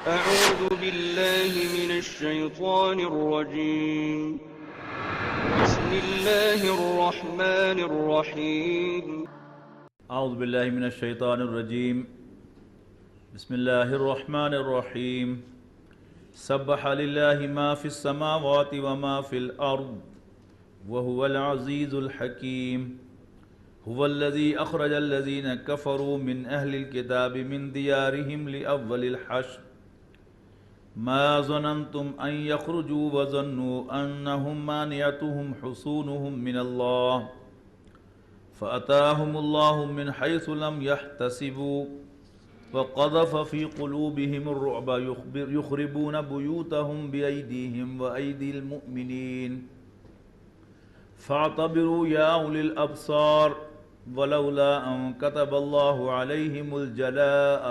أعوذ بالله من الشيطان الرجيم بسم الله الرحمن الرحيم اعوذ باللہ من الشیطان الرجیم بسم اللہ الرحمن الرحیم سبح للہ ما فی السماوات وما فی الارض وهو العزیز الحکیم هو الذی اخرج الذین کفروا من اہل الکتاب من دیارہم لأول الحشر ما ظننتم ان یخرجوا وظنوا انہم مانعتهم حصونهم من اللہ فأتاهم الله من حيث لم يحتسبوا وقذف في قلوبهم الرعب يخربون بيوتهم بأيديهم وأيدي المؤمنين فاعتبروا يا أولي الأبصار ولولا أن كتب الله عليهم الجلاء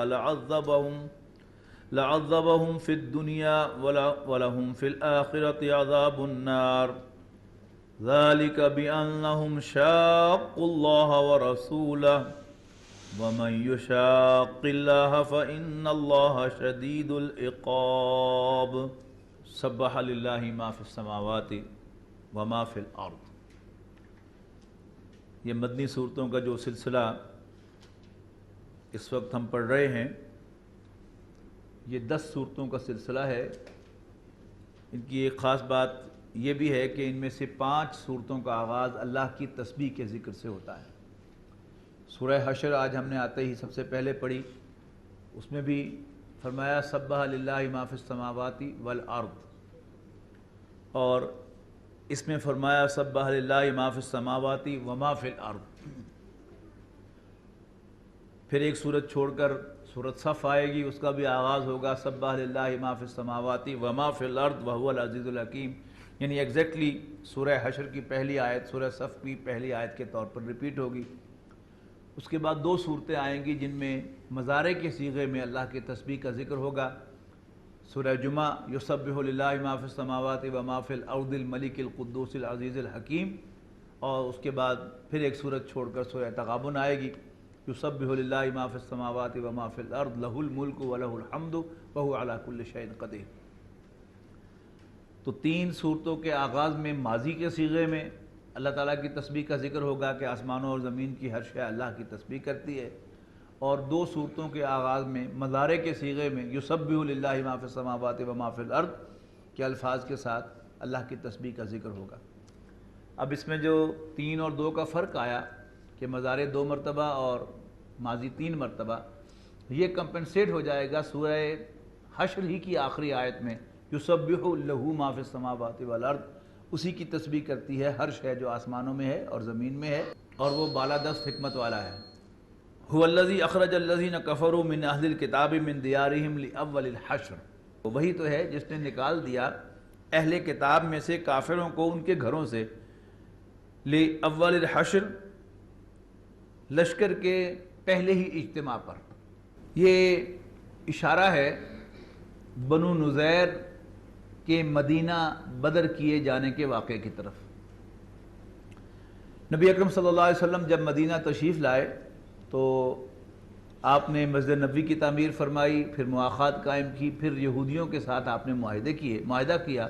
لعذبهم في الدنيا ولهم في الآخرة عذاب النار ذلك بأنهم شاقوا الله ورسوله ومن يشاق الله فإن الله شديد العقاب سبح لله ما في السماوات وما في الأرض۔ یہ مدنی صورتوں کا جو سلسلہ اس وقت ہم پڑھ رہے ہیں یہ 10 صورتوں کا سلسلہ ہے۔ ان کی ایک خاص بات یہ بھی ہے کہ ان میں سے 5 صورتوں کا آغاز اللہ کی تسبیح کے ذکر سے ہوتا ہے۔ سورہ حشر آج ہم نے آتے ہی سب سے پہلے پڑھی، اس میں بھی فرمایا سبح للہ ما فی السماوات والارض، اور اس میں فرمایا سبح للہ ما فی السماوات وما فی الارض۔ پھر ایک سورت چھوڑ کر سورت صف آئے گی، اس کا بھی آغاز ہوگا سبح للہ ما فی السماوات وما فی الارض وهو العزیز الحکیم، یعنی ایگزیکٹلی سورہ حشر کی پہلی آیت سورہ صف کی پہلی آیت کے طور پر ریپیٹ ہوگی۔ اس کے بعد 2 صورتیں آئیں گی جن میں مضارع کے صیغے میں اللہ کی تسبیح کا ذکر ہوگا۔ سورہ جمعہ یسبح للہ ما فی السماوات وما فی الارض الملک القدوس العزیز الحکیم، اور اس کے بعد پھر ایک سورت چھوڑ کر سورہ تغابن آئے گی یسبح للہ ما فی السماوات وما فی الارض لہ الملک ولہ الحمد وہو علی کل شیء قدیر۔ تو 3 صورتوں کے آغاز میں ماضی کے صیغے میں اللہ تعالیٰ کی تسبیح کا ذکر ہوگا کہ آسمانوں اور زمین کی ہر شے اللہ کی تسبیح کرتی ہے، اور 2 صورتوں کے آغاز میں مضارع کے صیغے میں یسبح للہ ما فی السماوات وما فی الارض کے الفاظ کے ساتھ اللہ کی تسبیح کا ذکر ہوگا۔ اب اس میں جو 3 اور 2 کا فرق آیا کہ مضارع 2 مرتبہ اور ماضی 3 مرتبہ، یہ کمپنسیٹ ہو جائے گا سورہ حشر ہی کی آخری آیت میں یسبح لہ ما فی السماوات والارض، اسی کی تسبیح کرتی ہے ہر شے جو آسمانوں میں ہے اور زمین میں ہے، اور وہ بالادست حکمت والا ہے۔ هو الذی اخرج الذین کفروا من اہل الکتاب من دیارہم لاول الحشر، وہی تو ہے جس نے نکال دیا اہل کتاب میں سے کافروں کو ان کے گھروں سے لاول الحشر، لشکر کے پہلے ہی اجتماع پر۔ یہ اشارہ ہے بنو نذیر کہ مدینہ بدر کیے جانے کے واقعے کی طرف۔ نبی اکرم صلی اللہ علیہ وسلم جب مدینہ تشریف لائے تو آپ نے مسجد نبوی کی تعمیر فرمائی، پھر مواخات قائم کی، پھر یہودیوں کے ساتھ آپ نے معاہدہ کیا۔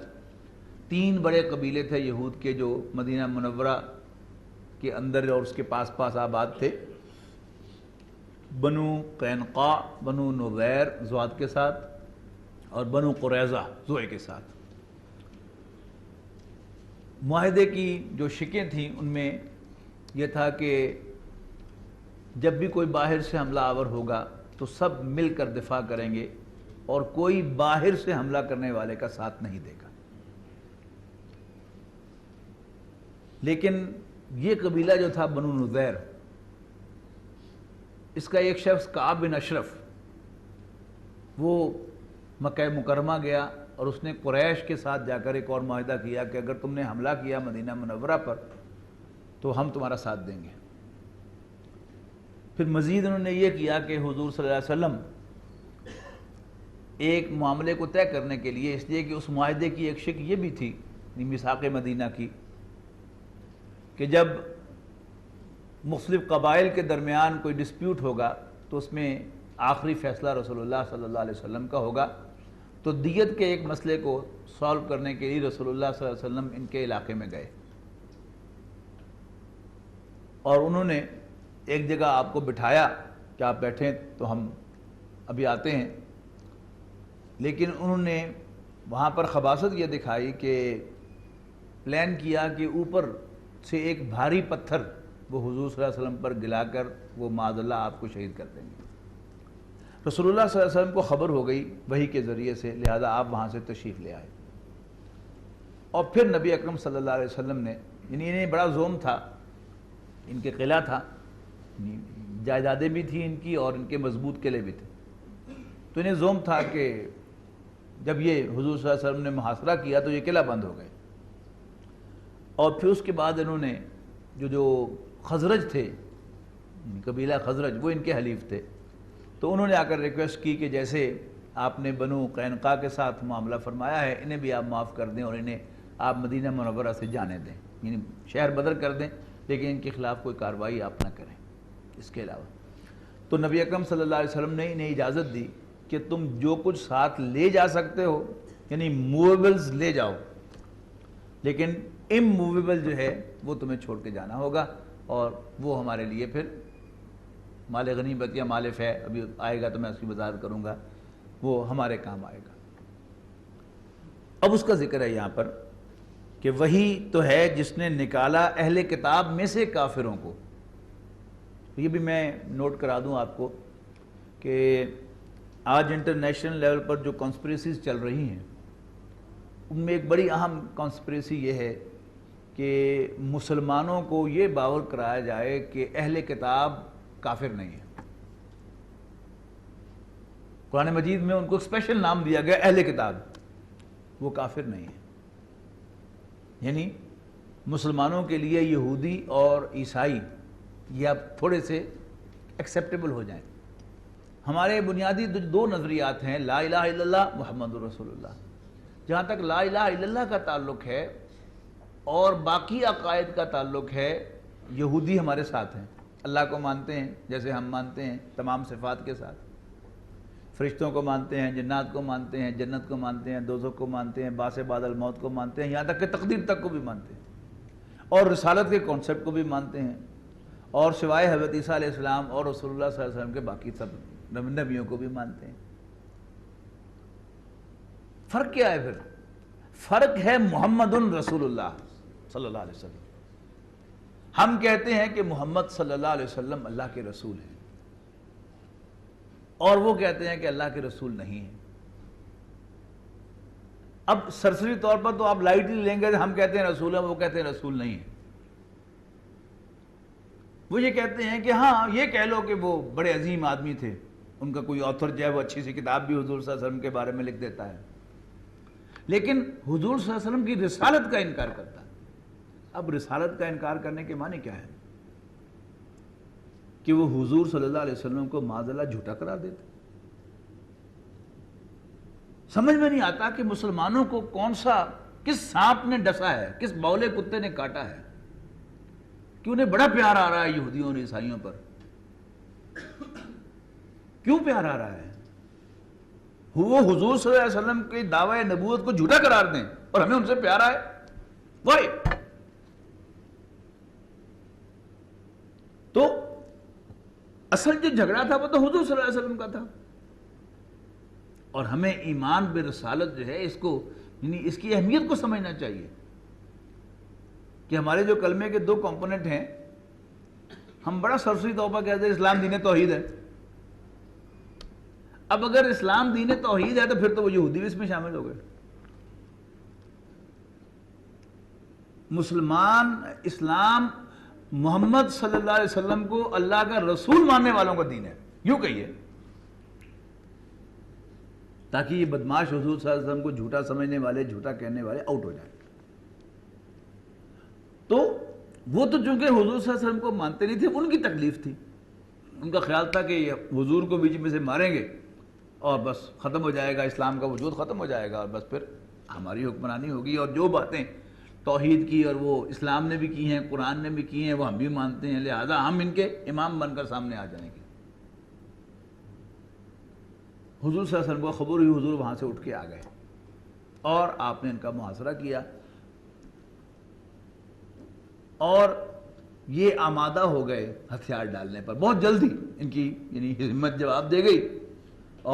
3 بڑے قبیلے تھے یہود کے جو مدینہ منورہ کے اندر اور اس کے پاس پاس آباد تھے، بنو قینقاع، بنو نذیر ضاد کے ساتھ، اور بنو قریظہ ضوء کے ساتھ۔ معاہدے کی جو شکیں تھیں ان میں یہ تھا کہ جب بھی کوئی باہر سے حملہ آور ہوگا تو سب مل کر دفاع کریں گے، اور کوئی باہر سے حملہ کرنے والے کا ساتھ نہیں دے گا۔ لیکن یہ قبیلہ جو تھا بنو نذیر، اس کا ایک شخص کعب بن اشرف، وہ مکہ مکرمہ گیا اور اس نے قریش کے ساتھ جا کر ایک اور معاہدہ کیا کہ اگر تم نے حملہ کیا مدینہ منورہ پر تو ہم تمہارا ساتھ دیں گے۔ پھر مزید انہوں نے یہ کیا کہ حضور صلی اللہ علیہ وسلم ایک معاملے کو طے کرنے کے لیے، اس لیے کہ اس معاہدے کی ایک شک یہ بھی تھی میثاق مدینہ کی کہ جب مختلف قبائل کے درمیان کوئی ڈسپیوٹ ہوگا تو اس میں آخری فیصلہ رسول اللہ صلی اللہ علیہ وسلم کا ہوگا، تو دیت کے ایک مسئلے کو سالو کرنے کے لیے رسول اللہ صلی اللہ علیہ وسلم ان کے علاقے میں گئے، اور انہوں نے ایک جگہ آپ کو بٹھایا کہ آپ بیٹھیں تو ہم ابھی آتے ہیں، لیکن انہوں نے وہاں پر خباثت یہ دکھائی کہ پلان کیا کہ اوپر سے ایک بھاری پتھر وہ حضور صلی اللہ علیہ وسلم پر گلا کر وہ معاذ اللہ آپ کو شہید کر دیں گے۔ رسول اللہ صلی اللہ علیہ وسلم کو خبر ہو گئی وحی کے ذریعے سے، لہذا آپ وہاں سے تشریف لے آئے، اور پھر نبی اکرم صلی اللہ علیہ وسلم نے، یعنی انہیں بڑا زوم تھا، ان کے قلعہ تھا، جائیدادیں بھی تھیں ان کی اور ان کے مضبوط قلعے بھی تھے، تو انہیں زوم تھا کہ جب یہ حضور صلی اللہ علیہ وسلم نے محاصرہ کیا تو یہ قلعہ بند ہو گئے، اور پھر اس کے بعد انہوں نے جو خزرج تھے، قبیلہ خزرج، وہ ان کے حلیف تھے، تو انہوں نے آ کر ریکویسٹ کی کہ جیسے آپ نے بنو قینقاع کے ساتھ معاملہ فرمایا ہے، انہیں بھی آپ معاف کر دیں اور انہیں آپ مدینہ منورہ سے جانے دیں، یعنی شہر بدر کر دیں، لیکن ان کے خلاف کوئی کارروائی آپ نہ کریں اس کے علاوہ۔ تو نبی اکرم صلی اللہ علیہ وسلم نے انہیں اجازت دی کہ تم جو کچھ ساتھ لے جا سکتے ہو، یعنی موویبلز لے جاؤ، لیکن اموویبل جو ہے وہ تمہیں چھوڑ کے جانا ہوگا، اور وہ ہمارے لیے پھر مال غنیمت یا مال فے، ابھی آئے گا تو میں اس کی وضاحت کروں گا، وہ ہمارے کام آئے گا۔ اب اس کا ذکر ہے یہاں پر کہ وہی تو ہے جس نے نکالا اہل کتاب میں سے کافروں کو۔ یہ بھی میں نوٹ کرا دوں آپ کو کہ آج انٹرنیشنل لیول پر جو کانسپریسیز چل رہی ہیں، ان میں ایک بڑی اہم کانسپریسی یہ ہے کہ مسلمانوں کو یہ باور کرایا جائے کہ اہل کتاب کافر نہیں ہے۔ قرآن مجید میں ان کو اسپیشل نام دیا گیا اہل کتاب، وہ کافر نہیں ہے، یعنی مسلمانوں کے لیے یہودی اور عیسائی یہ اب تھوڑے سے ایکسیپٹیبل ہو جائیں۔ ہمارے بنیادی دو نظریات ہیں، لا الہ الا اللہ، محمد رسول اللہ۔ جہاں تک لا الہ الا اللہ کا تعلق ہے اور باقی عقائد کا تعلق ہے، یہودی ہمارے ساتھ ہیں، اللہ کو مانتے ہیں جیسے ہم مانتے ہیں تمام صفات کے ساتھ، فرشتوں کو مانتے ہیں، جنات کو مانتے ہیں، جنت کو مانتے ہیں، دوزخ کو مانتے ہیں، بعث بعد الموت کو مانتے ہیں، یہاں تک کہ تقدیر تک کو بھی مانتے ہیں، اور رسالت کے کانسیپٹ کو بھی مانتے ہیں، اور سوائے حضرت عیسیٰ علیہ السلام اور رسول اللہ صلی اللہ علیہ وسلم کے باقی سب نبیوں کو بھی مانتے ہیں۔ فرق کیا ہے پھر؟ فرق ہے محمد رسول اللہ صلی اللہ علیہ وسلم۔ ہم کہتے ہیں کہ محمد صلی اللہ علیہ وسلم اللہ کے رسول ہیں، اور وہ کہتے ہیں کہ اللہ کے رسول نہیں ہیں۔ اب سرسری طور پر تو آپ لائٹلی لیں گے، ہم کہتے ہیں رسول ہیں، وہ کہتے ہیں رسول نہیں ہیں۔ وہ یہ کہتے ہیں کہ ہاں یہ کہہ لو کہ وہ بڑے عظیم آدمی تھے، ان کا کوئی آتھر جو ہے وہ اچھی سی کتاب بھی حضور صلی اللہ علیہ وسلم کے بارے میں لکھ دیتا ہے، لیکن حضور صلی اللہ علیہ وسلم کی رسالت کا انکار کرتا ہے۔ اب رسالت کا انکار کرنے کے معنی کیا ہے؟ کہ وہ حضور صلی اللہ علیہ وسلم کو معاذ اللہ جھوٹا قرار دیتے۔ سمجھ میں نہیں آتا کہ مسلمانوں کو کس سانپ نے ڈسا ہے، کس بولے کتے نے کاٹا ہے کہ انہیں بڑا پیار آ رہا ہے یہودیوں اور عیسائیوں پر۔ کیوں پیار آ رہا ہے؟ وہ حضور صلی اللہ علیہ وسلم کے دعوی نبوت کو جھوٹا قرار دیں اور ہمیں ان سے پیار آئے؟ وائی؟ تو اصل جو جھگڑا تھا وہ تو حضور صلی اللہ علیہ وسلم کا تھا، اور ہمیں ایمان برسالت جو ہے اس کو، یعنی اس کی اہمیت کو سمجھنا چاہیے کہ ہمارے جو کلمے کے دو کمپوننٹ ہیں، ہم بڑا سرسری طور پر کہتے ہیں اسلام دین توحید ہے۔ اب اگر اسلام دین توحید ہے تو پھر تو وہ یہودی بھی اس میں شامل ہو گئے۔ مسلمان، اسلام محمد صلی اللہ علیہ وسلم کو اللہ کا رسول ماننے والوں کا دین ہے، یوں کہیے، تاکہ یہ بدماش حضور صلی اللہ علیہ وسلم کو جھوٹا سمجھنے والے، جھوٹا کہنے والے آؤٹ ہو جائیں۔ تو وہ تو چونکہ حضور صلی اللہ علیہ وسلم کو مانتے نہیں تھے، ان کی تکلیف تھی، ان کا خیال تھا کہ یہ حضور کو بیچ میں سے ماریں گے اور بس ختم ہو جائے گا، اسلام کا وجود ختم ہو جائے گا، اور بس پھر ہماری حکمرانی ہوگی، اور جو باتیں توحید کی اور وہ اسلام نے بھی کی ہیں، قرآن نے بھی کی ہیں، وہ ہم بھی مانتے ہیں، لہذا ہم ان کے امام بن کر سامنے آ جائیں گے۔ حضور صلی اللہ علیہ وسلم کو خبر ہوئی، حضور وہاں سے اٹھ کے آ گئے اور آپ نے ان کا محاصرہ کیا اور یہ آمادہ ہو گئے ہتھیار ڈالنے پر بہت جلدی. ان کی یعنی ہمت جواب دے گئی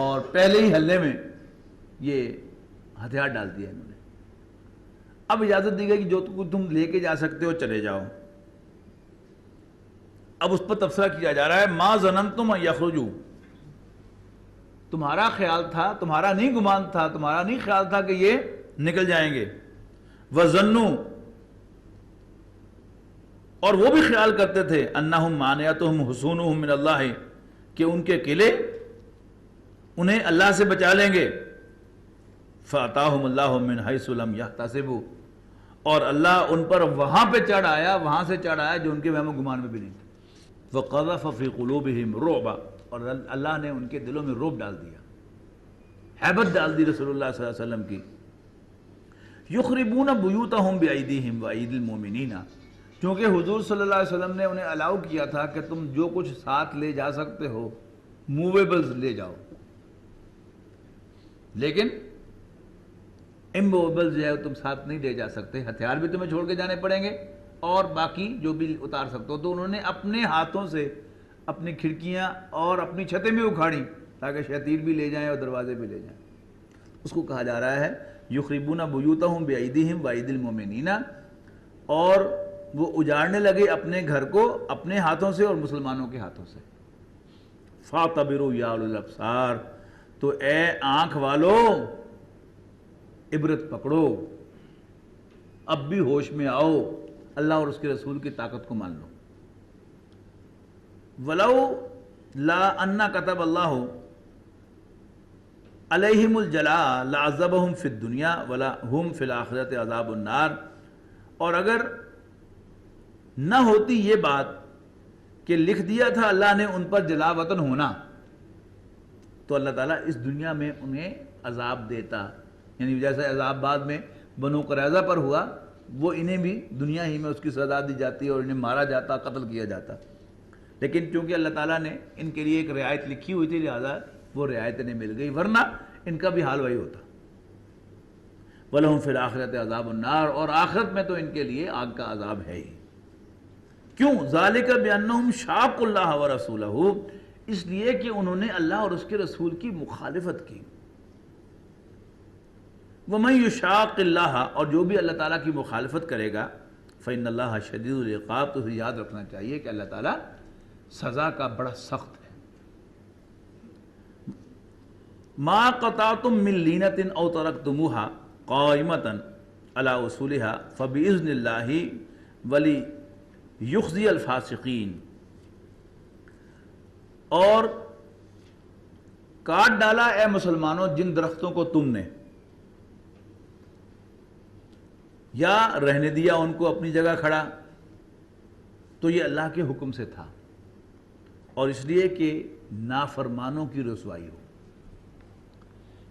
اور پہلے ہی حلے میں یہ ہتھیار ڈال دیا انہوں نے. اب اجازت دی گئی کہ جو تم لے کے جا سکتے ہو چلے جاؤ. اب اس پر تبصرہ کیا جا رہا ہے ما ظننتم ان یخرجوا، تمہارا خیال تھا، تمہارا نہیں گمان تھا، تمہارا نہیں خیال تھا کہ یہ نکل جائیں گے. وظنوا، اور وہ بھی خیال کرتے تھے انہم مانعتہم حصونہم من اللہ، کہ ان کے قلعے انہیں اللہ سے بچا لیں گے. فاتاہم اللہ من حیث لم یحتسبوا، اور اللہ ان پر وہاں پہ چڑھ آیا، وہاں سے چڑھ آیا جو ان کے وہم و گمان میں بھی نہیں تھا. وقذف فی قلوبہم رعبا، اور اللہ نے ان کے دلوں میں رعب ڈال دیا، ہیبت ڈال دی رسول اللہ صلی اللہ علیہ وسلم کی. یخربون بیوتہم بایدیہم وایدی المؤمنین، کیونکہ حضور صلی اللہ علیہ وسلم نے انہیں الاؤ کیا تھا کہ تم جو کچھ ساتھ لے جا سکتے ہو موویبلز لے جاؤ، لیکن اموویبلز جو ہے تم ساتھ نہیں لے جا سکتے، ہتھیار بھی تمہیں چھوڑ کے جانے پڑیں گے اور باقی جو بھی اتار سکتے ہو. تو انہوں نے اپنے ہاتھوں سے اپنی کھڑکیاں اور اپنی چھتیں بھی اکھاڑی تاکہ شیاطین بھی لے جائیں اور دروازے بھی لے جائیں. اس کو کہا جا رہا ہے یخربون بیوتہم بایدیہم وایدی المؤمنین، اور وہ اجاڑنے لگے اپنے گھر کو اپنے ہاتھوں سے اور مسلمانوں کے ہاتھوں سے. فاعتبروا یا اولو الابصار، تو اے آنکھ والو عبرت پکڑو، اب بھی ہوش میں آؤ، اللہ اور اس کے رسول کی طاقت کو مان لو. ولو لا ان كتب اللہ علیہم الجلاء لعذبہم فی الدنیا ولہم فی الآخرۃ عذاب النار، اور اگر نہ ہوتی یہ بات کہ لکھ دیا تھا اللہ نے ان پر جلا وطن ہونا، تو اللہ تعالیٰ اس دنیا میں انہیں عذاب دیتا. یعنی جیسے عذاب بعد میں بنو قریظہ پر ہوا، وہ انہیں بھی دنیا ہی میں اس کی سزا دی جاتی اور انہیں مارا جاتا، قتل کیا جاتا. لیکن چونکہ اللہ تعالیٰ نے ان کے لیے ایک رعایت لکھی ہوئی تھی لہذا وہ رعایت انہیں مل گئی، ورنہ ان کا بھی حال وہی ہوتا. وَلَهُمْ فِي الْآخِرَةِ عَذَابُ النَّارِ، اور آخرت میں تو ان کے لیے آگ کا عذاب ہے ہی. کیوں؟ ذَلِكَ بِأَنَّهُمْ شَاقُّوا اللَّهَ وَرَسُولَهُ، اس لیے کہ انہوں نے اللہ اور اس کے رسول کی مخالفت کی. وَمَن يُشَاقِ اللَّهَ، اور جو بھی اللہ تعالیٰ کی مخالفت کرے گا فَإِنَّ اللَّهَ شَدِيدُ الْعِقَابِ، تو یاد رکھنا چاہیے کہ اللہ تعالیٰ سزا کا بڑا سخت ہے. مَا قَطَعْتُم مِّن لِّينَةٍ أَوْ تَرَكْتُمُوهَا قَائِمَةً عَلَىٰ أُصُولِهَا فَبِإِذْنِ اللَّهِ وَلِيُخْزِيَ الْفَاسِقِينَ، اور کاٹ ڈالا اے مسلمانوں جن درختوں کو تم نے، یا رہنے دیا ان کو اپنی جگہ کھڑا، تو یہ اللہ کے حکم سے تھا اور اس لیے کہ نافرمانوں کی رسوائی ہو.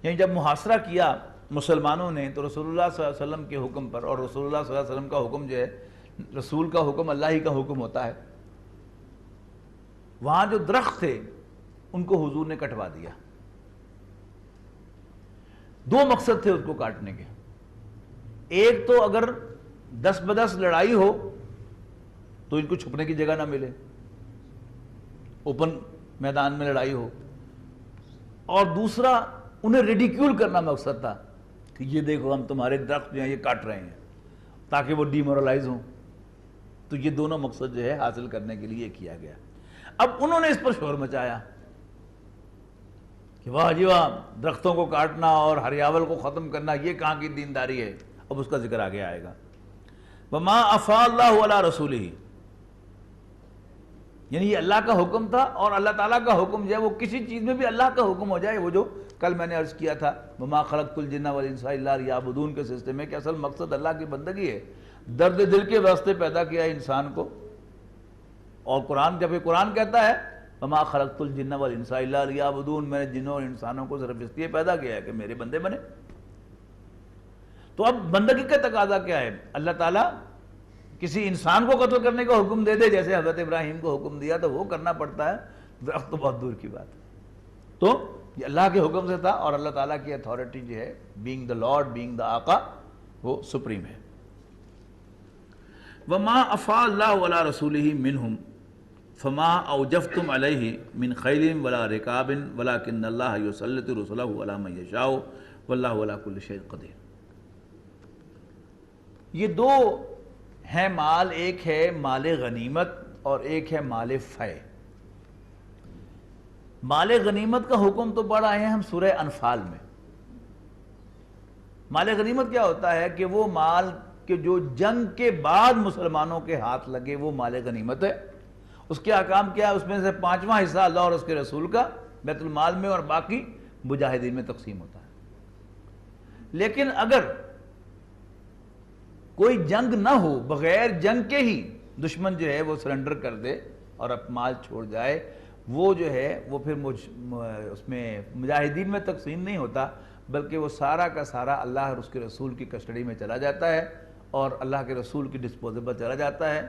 یعنی جب محاصرہ کیا مسلمانوں نے تو رسول اللہ صلی اللہ علیہ وسلم کے حکم پر، اور رسول اللہ صلی اللہ علیہ وسلم کا حکم جو ہے، رسول کا حکم اللہ ہی کا حکم ہوتا ہے، وہاں جو درخت تھے ان کو حضور نے کٹوا دیا. دو مقصد تھے اس کو کاٹنے کے. ایک تو اگر 10 بدس لڑائی ہو تو ان کو چھپنے کی جگہ نہ ملے، اوپن میدان میں لڑائی ہو، اور دوسرا انہیں ریڈیکیول کرنا مقصد تھا کہ یہ دیکھو ہم تمہارے درخت جو ہیں یہ کاٹ رہے ہیں، تاکہ وہ ڈی مورلائز ہوں. تو یہ دونوں مقصد جو ہے حاصل کرنے کے لیے کیا گیا. اب انہوں نے اس پر شور مچایا کہ واہ جی واہ، درختوں کو کاٹنا اور ہریاول کو ختم کرنا یہ کہاں کی دینداری ہے. اب اس کا ذکر آگے آئے گا. وَمَا أَفَاءَ اللَّهُ عَلَىٰ رَسُولِهِ، یعنی یہ اللہ کا حکم تھا، اور اللہ تعالیٰ کا حکم جو ہے وہ کسی چیز میں بھی اللہ کا حکم ہو جائے، وہ جو کل میں نے عرض کیا تھا وَمَا خَلَقْتُ الْجِنَّ وَالْإِنسَ إِلَّا لِيَعْبُدُونَ کے سلسلے میں، کہ اصل مقصد اللہ کی بندگی ہے. درد دل کے واسطے پیدا کیا ہے انسان کو، اور قرآن جب یہ قرآن کہتا ہے وَمَا خَلَقْتُ الْجِنَّ وَالْإِنسَ إِلَّا لِيَعْبُدُونَ، میں نے جنوں اور انسانوں کو صرف اس لیے پیدا کیا ہے کہ میرے بندے بنے. تو اب بندگی کا تقاضا کیا ہے؟ اللہ تعالیٰ کسی انسان کو قتل کرنے کا حکم دے دے جیسے حضرت ابراہیم کو حکم دیا تو وہ کرنا پڑتا ہے، درخت تو بہت دور کی بات ہے. تو یہ اللہ کے حکم سے تھا، اور اللہ تعالیٰ کی اتھارٹی جو ہے being the lord, being the آقا، وہ سپریم ہے۔ وما افاء اللہ علی رسولہ منہم فما اوجفتم علیہ من خیل ولا رکاب ولکن اللہ یسلط رسلہ علی من یشاء واللہ علی کل شیء قدیر۔ یہ دو ہیں مال، ایک ہے مال غنیمت اور ایک ہے مال فے۔ مال غنیمت کا حکم تو پڑھا ہے ہم سورہ انفال میں۔ مال غنیمت کیا ہوتا ہے کہ وہ مال کہ جو جنگ کے بعد مسلمانوں کے ہاتھ لگے، وہ مال غنیمت ہے۔ اس کے احکام کیا ہے؟ اس میں سے 5واں حصہ اللہ اور اس کے رسول کا بیت المال میں، اور باقی مجاہدین میں تقسیم ہوتا ہے۔ لیکن اگر کوئی جنگ نہ ہو، بغیر جنگ کے ہی دشمن جو ہے وہ سرنڈر کر دے اور اب مال چھوڑ جائے، وہ جو ہے وہ پھر اس میں مجاہدین میں تقسیم نہیں ہوتا، بلکہ وہ سارا کا سارا اللہ اور اس کے رسول کی کسٹڈی میں چلا جاتا ہے اور اللہ کے رسول کی ڈسپوزل پر چلا جاتا ہے۔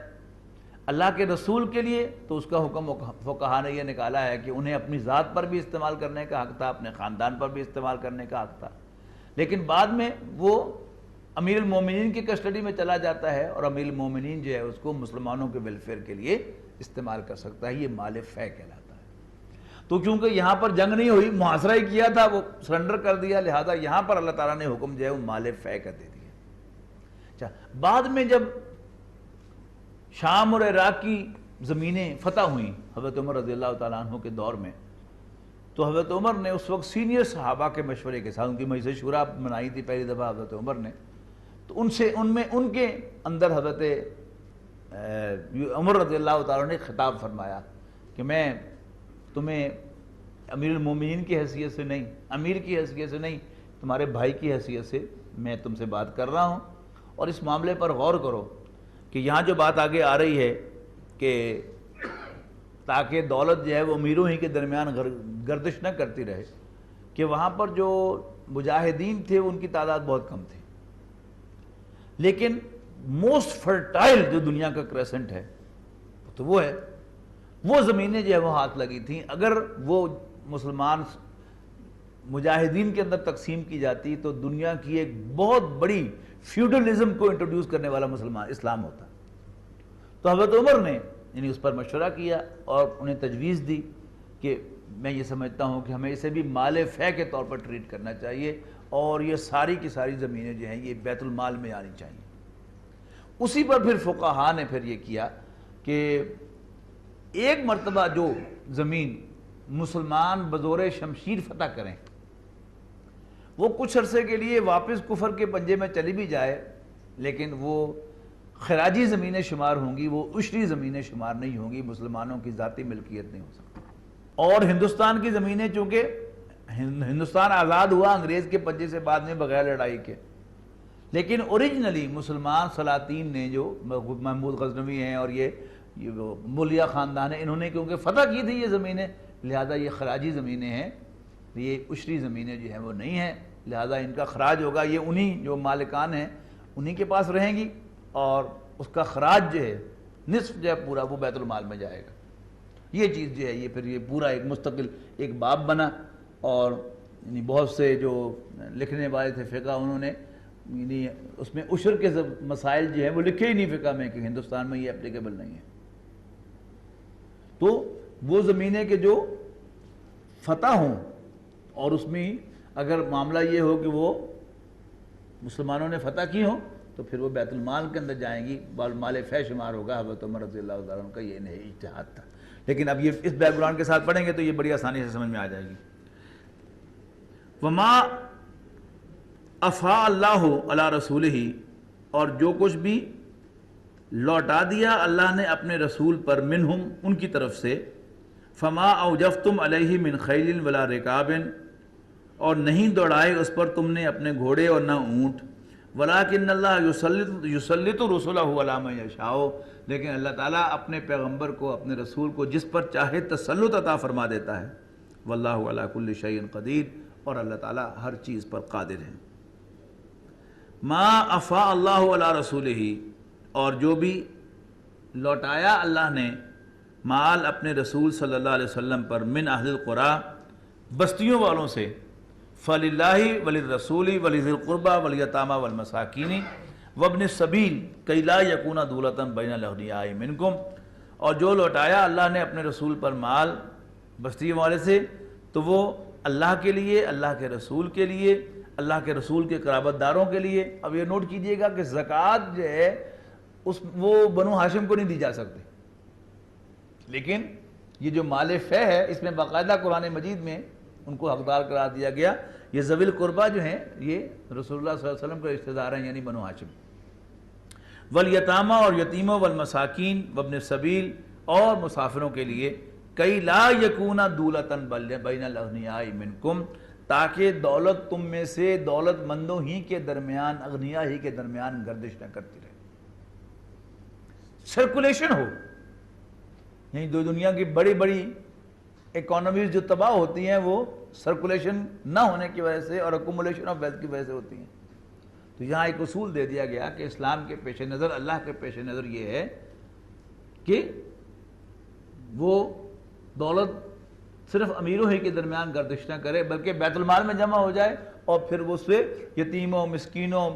اللہ کے رسول کے لیے تو اس کا حکم فقہا نے یہ نکالا ہے کہ انہیں اپنی ذات پر بھی استعمال کرنے کا حق تھا، اپنے خاندان پر بھی استعمال کرنے کا حق تھا، لیکن بعد میں وہ امیر المومنین کی کسٹڈی میں چلا جاتا ہے اور امیر المومنین جو ہے اس کو مسلمانوں کے ویلفیئر کے لیے استعمال کر سکتا ہے۔ یہ مال فے کہلاتا ہے۔ تو کیونکہ یہاں پر جنگ نہیں ہوئی، محاصرہ ہی کیا تھا، وہ سرنڈر کر دیا، لہذا یہاں پر اللہ تعالیٰ نے حکم جو ہے وہ مال فے کا دے دیا۔ اچھا، بعد میں جب شام اور عراق کی زمینیں فتح ہوئیں حضرت عمر رضی اللہ تعالیٰ عنہ کے دور میں، تو حضرت عمر نے اس وقت سینئر صحابہ کے مشورے کے ساتھ، ان کی مجلس شورا بنائی تھی پہلی دفعہ حضرت عمر نے، تو ان کے اندر حضرت عمر رضی اللہ تعالیٰ نے خطاب فرمایا کہ میں تمہیں امیر المومنین کی حیثیت سے نہیں، امیر کی حیثیت سے نہیں، تمہارے بھائی کی حیثیت سے میں تم سے بات کر رہا ہوں، اور اس معاملے پر غور کرو کہ یہاں جو بات آگے آ رہی ہے کہ تاکہ دولت جو ہے وہ امیروں ہی کے درمیان گردش نہ کرتی رہے، کہ وہاں پر جو مجاہدین تھے ان کی تعداد بہت کم تھی، لیکن موسٹ فرٹائل جو دنیا کا کریسنٹ ہے تو وہ ہے، وہ زمینیں جو ہے وہ ہاتھ لگی تھیں۔ اگر وہ مسلمان مجاہدین کے اندر تقسیم کی جاتی تو دنیا کی ایک بہت بڑی فیوڈلزم کو انٹروڈیوس کرنے والا مسلمان اسلام ہوتا۔ تو حضرت عمر نے یعنی اس پر مشورہ کیا اور انہیں تجویز دی کہ میں یہ سمجھتا ہوں کہ ہمیں اسے بھی مال فے کے طور پر ٹریٹ کرنا چاہیے، اور یہ ساری کی ساری زمینیں جو ہیں یہ بیت المال میں آنی چاہیے۔ اسی پر پھر فقہا نے پھر یہ کیا کہ ایک مرتبہ جو زمین مسلمان بزور شمشیر فتح کریں، وہ کچھ عرصے کے لیے واپس کفر کے پنجے میں چلی بھی جائے، لیکن وہ خراجی زمینیں شمار ہوں گی، وہ عشری زمینیں شمار نہیں ہوں گی، مسلمانوں کی ذاتی ملکیت نہیں ہو سکتی۔ اور ہندوستان کی زمینیں چونکہ ہندوستان آزاد ہوا انگریز کے پنجے سے بعد میں بغیر لڑائی کے، لیکن اوریجنلی مسلمان سلاطین نے جو محمود غزنوی ہیں اور یہ مولیہ خاندان ہیں، انہوں نے کیونکہ فتح کی تھی یہ زمینیں، لہذا یہ خراجی زمینیں ہیں، یہ عشری زمینیں جو ہیں وہ نہیں ہیں، لہذا ان کا خراج ہوگا، یہ انہی جو مالکان ہیں انہی کے پاس رہیں گی، اور اس کا خراج جو ہے نصف جو ہے پورا وہ بیت المال میں جائے گا۔ یہ چیز جو ہے یہ پھر یہ پورا ایک مستقل ایک باب بنا، اور یعنی بہت سے جو لکھنے والے تھے فقہ، انہوں نے یعنی اس میں عشر کے مسائل جو ہیں وہ لکھے ہی نہیں فقہ میں کہ ہندوستان میں یہ اپلیکیبل نہیں ہے۔ تو وہ زمینیں کہ جو فتح ہوں اور اس میں اگر معاملہ یہ ہو کہ وہ مسلمانوں نے فتح کی ہوں تو پھر وہ بیت المال کے اندر جائیں گی، مال فے شمار ہوگا۔ حضرت عمر رضی اللہ عنہ کا یہ نہیں اجتہاد تھا، لیکن اب یہ اس بیک گراؤنڈ کے ساتھ پڑھیں گے تو یہ بڑی آسانی سے سمجھ میں آ جائے گی۔ وما افاء اللہ علی رسولہ، اور جو کچھ بھی لوٹا دیا اللہ نے اپنے رسول پر، منہم ان کی طرف سے، فما اوجفتم علیہ من خیل ولا رکاب، اور نہیں دوڑائے اس پر تم نے اپنے گھوڑے اور نہ اونٹ، ولیکن اللہ یسلط رسلہ علی من یشاء، لیکن اللہ تعالیٰ اپنے پیغمبر کو، اپنے رسول کو جس پر چاہے تسلط عطا فرما دیتا ہے، واللہ علی کل شیء قدیر، اور اللہ تعالیٰ ہر چیز پر قادر ہے۔ ما افاء اللہ علی رسولہ، اور جو بھی لوٹایا اللہ نے مال اپنے رسول صلی اللہ علیہ وسلم پر، من اہل القریٰ، بستیوں والوں سے فَلِلَّهِ وَلِلرَّسُولِ وَلِذِي الْقُرْبَى وَالْيَتَامَى وَالْمَسَاكِينِ وَابْنِ السَّبِيلِ كَيْ لَا يَكُونَ دُولَةً بَيْنَ الْأَغْنِيَاءِ مِنْكُمْ، اور جو لوٹایا اللہ نے اپنے رسول پر مال بستیوں والے سے تو وہ اللہ کے لیے، اللہ کے رسول کے لیے، اللہ کے رسول کے قرابت داروں کے لیے۔ اب یہ نوٹ کیجئے گا کہ زکوٰۃ جو ہے وہ بنو ہاشم کو نہیں دی جا سکتی، لیکن یہ جو مال فے ہے اس میں باقاعدہ قرآن مجید میں ان کو حقدار قرار دیا گیا۔ یہ ذوی القربیٰ جو ہیں یہ رسول اللہ صلی اللہ علیہ وسلم کے رشتہ دار ہیں، یعنی بنو ہاشم۔ والیتامى، اور یتیموں، والمساکین وابن السبیل، اور مسافروں کے لیے، کئی لا یکون دولتاً بین الاغنیاء منکم، تاکہ دولت تم میں سے دولت مندوں ہی کے درمیان، اغنیاء ہی کے درمیان گردش نہ کرتی رہے، سرکولیشن ہو۔ یعنی دو دنیا کی بڑی بڑی اکانومیز جو تباہ ہوتی ہیں وہ سرکولیشن نہ ہونے کی وجہ سے اور اکومولیشن آف ویلتھ کی وجہ سے ہوتی ہیں۔ تو یہاں ایک اصول دے دیا گیا کہ اسلام کے پیش نظر، اللہ کے پیش نظر یہ ہے کہ وہ دولت صرف امیروں ہی کے درمیان گردش نہ کرے، بلکہ بیت المال میں جمع ہو جائے اور پھر وہ اس سے یتیموں، مسکینوں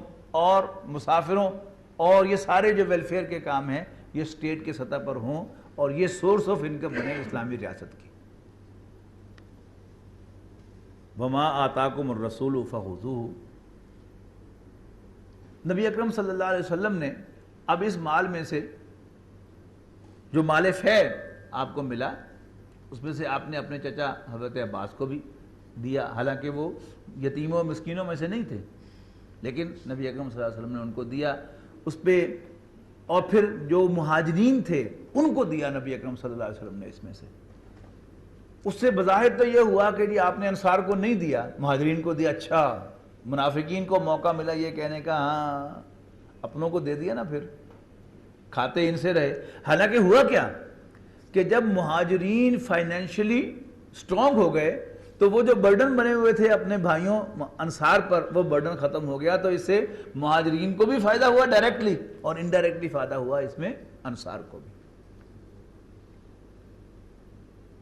اور مسافروں اور یہ سارے جو ویلفیئر کے کام ہیں یہ اسٹیٹ کے سطح پر ہوں اور یہ سورس آف انکم بنے اسلامی ریاست کی۔ وما آتاکم الرسول فخذوہ، نبی اکرم صلی اللہ علیہ وسلم نے اب اس مال میں سے جو مال فے آپ کو ملا اس میں سے آپ نے اپنے چچا حضرت عباس کو بھی دیا، حالانکہ وہ یتیموں مسکینوں میں سے نہیں تھے، لیکن نبی اکرم صلی اللہ علیہ وسلم نے ان کو دیا اس پہ، اور پھر جو مہاجرین تھے ان کو دیا نبی اکرم صلی اللہ علیہ وسلم نے اس میں سے۔ اس سے بظاہر تو یہ ہوا کہ جی آپ نے انصار کو نہیں دیا، مہاجرین کو دیا، اچھا منافقین کو موقع ملا یہ کہنے کا ہاں اپنوں کو دے دیا نا، پھر کھاتے ان سے رہے۔ حالانکہ ہوا کیا کہ جب مہاجرین فائنینشلی سٹرونگ ہو گئے تو وہ جو برڈن بنے ہوئے تھے اپنے بھائیوں انصار پر وہ برڈن ختم ہو گیا، تو اس سے مہاجرین کو بھی فائدہ ہوا ڈائریکٹلی اور انڈائریکٹلی فائدہ ہوا اس میں انصار کو بھی۔